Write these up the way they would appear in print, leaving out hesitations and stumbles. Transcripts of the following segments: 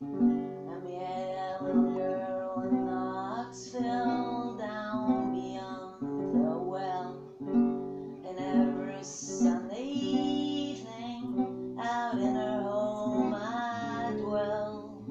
I'm a little girl in Knoxville, down beyond the well. And every Sunday evening, out in her home I dwell.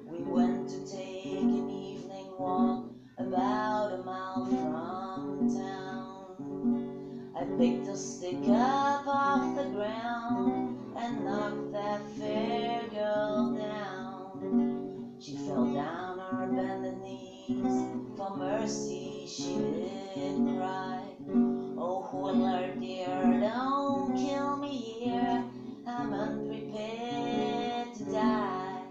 We went to take an evening walk about a mile from town. I picked a stick up off the ground and knocked that fair girl down. She fell down on her bended knees, for mercy she did cry. Oh, Whittler dear, don't kill me here, I'm unprepared to die.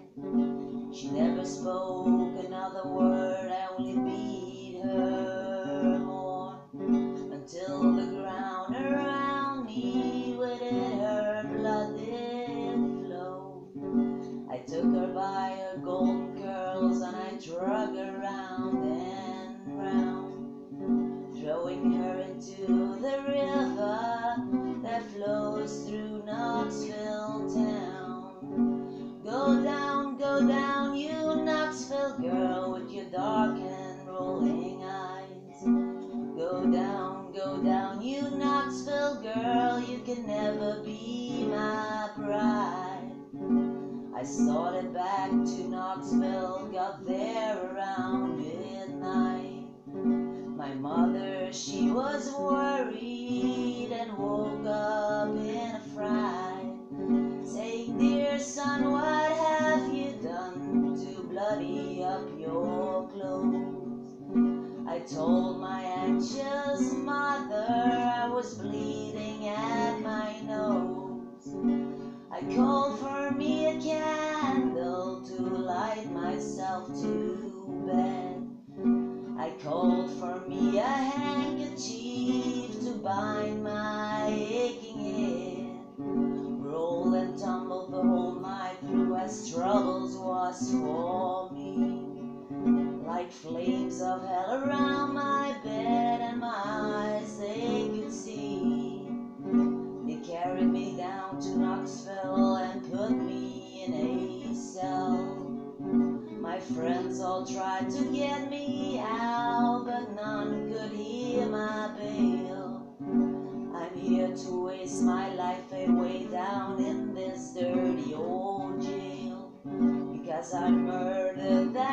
She never spoke another word, I only beat her more, until the ground around me with it her blood did flow. I took her by her golden curls and I drug her round and round, throwing her into the river that flows through Knoxville town. Go down, you Knoxville girl with your dark and rolling eyes. Go down, you Knoxville girl, you can never be my bride. I started back to Knoxville, got there around midnight. My mother, she was worried and woke up in a fright, saying, dear son, what have you done to bloody up your clothes? I told my anxious mother I was bleeding at my nose. I called for me a candle to light myself to bed. I called for me a handkerchief to bind my aching head. Rolled and tumbled the whole night through as troubles was for me. Like flames of hell around my bed and my eyes they could see. They carried me down to Knoxville and put me in a cell. My friends all tried to get me out, but none could hear my bail. I'm here to waste my life away down in this dirty old jail, because I murdered that